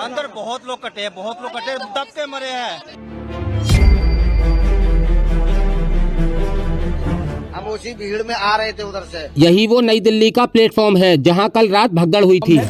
अंदर बहुत लोग कटे, दब के मरे हैं। हम उसी भीड़ में आ रहे थे उधर से। यही वो नई दिल्ली का प्लेटफॉर्म है जहां कल रात भगदड़ हुई थी।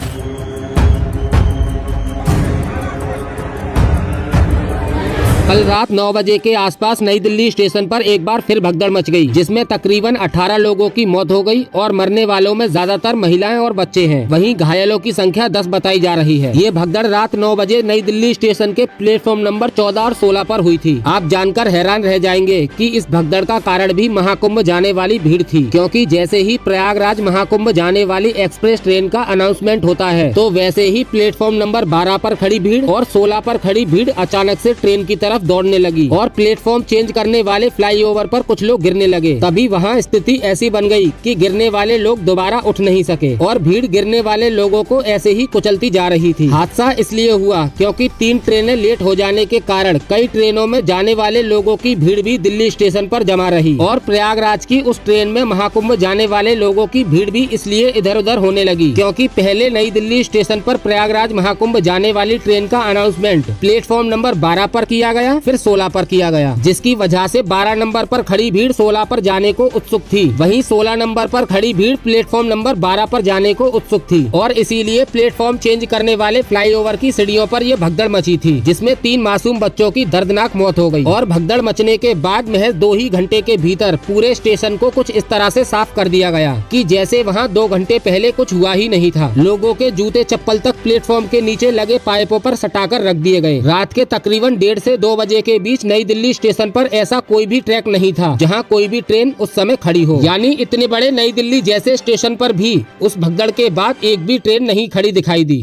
कल रात 9 बजे के आसपास नई दिल्ली स्टेशन पर एक बार फिर भगदड़ मच गई, जिसमें तकरीबन 18 लोगों की मौत हो गई और मरने वालों में ज्यादातर महिलाएं और बच्चे हैं। वहीं घायलों की संख्या 10 बताई जा रही है। ये भगदड़ रात 9 बजे नई दिल्ली स्टेशन के प्लेटफॉर्म नंबर 14 और 16 पर हुई थी। आप जानकर हैरान रह जाएंगे कि इस भगदड़ का कारण भी महाकुंभ जाने वाली भीड़ थी, क्योंकि जैसे ही प्रयागराज महाकुंभ जाने वाली एक्सप्रेस ट्रेन का अनाउंसमेंट होता है तो वैसे ही प्लेटफॉर्म नंबर 12 पर खड़ी भीड़ और 16 पर खड़ी भीड़ अचानक से ट्रेन की तरफ दौड़ने लगी और प्लेटफॉर्म चेंज करने वाले फ्लाईओवर पर कुछ लोग गिरने लगे। तभी वहां स्थिति ऐसी बन गई कि गिरने वाले लोग दोबारा उठ नहीं सके और भीड़ गिरने वाले लोगों को ऐसे ही कुचलती जा रही थी। हादसा इसलिए हुआ क्योंकि 3 ट्रेनें लेट हो जाने के कारण कई ट्रेनों में जाने वाले लोगों की भीड़ भी दिल्ली स्टेशन पर जमा रही और प्रयागराज की उस ट्रेन में महाकुंभ जाने वाले लोगों की भीड़ भी इसलिए इधर उधर होने लगी, क्योंकि पहले नई दिल्ली स्टेशन पर प्रयागराज महाकुंभ जाने वाली ट्रेन का अनाउंसमेंट प्लेटफॉर्म नंबर 12 पर किया गया, फिर 16 पर किया गया, जिसकी वजह से 12 नंबर पर खड़ी भीड़ 16 पर जाने को उत्सुक थी। वहीं 16 नंबर पर खड़ी भीड़ प्लेटफॉर्म नंबर 12 पर जाने को उत्सुक थी और इसीलिए प्लेटफॉर्म चेंज करने वाले फ्लाईओवर की सीढ़ियों पर यह भगदड़ मची थी, जिसमें 3 मासूम बच्चों की दर्दनाक मौत हो गई। और भगदड़ मचने के बाद महज 2 ही घंटे के भीतर पूरे स्टेशन को कुछ इस तरह से साफ कर दिया गया कि जैसे वहाँ 2 घंटे पहले कुछ हुआ ही नहीं था। लोगों के जूते चप्पल तक प्लेटफॉर्म के नीचे लगे पाइपों पर सटाकर रख दिए गए। रात के तकरीबन 1:30 से 2 बजे के बीच नई दिल्ली स्टेशन पर ऐसा कोई भी ट्रैक नहीं था जहां कोई भी ट्रेन उस समय खड़ी हो। यानी इतने बड़े नई दिल्ली जैसे स्टेशन पर भी उस भगदड़ के बाद एक भी ट्रेन नहीं खड़ी दिखाई दी।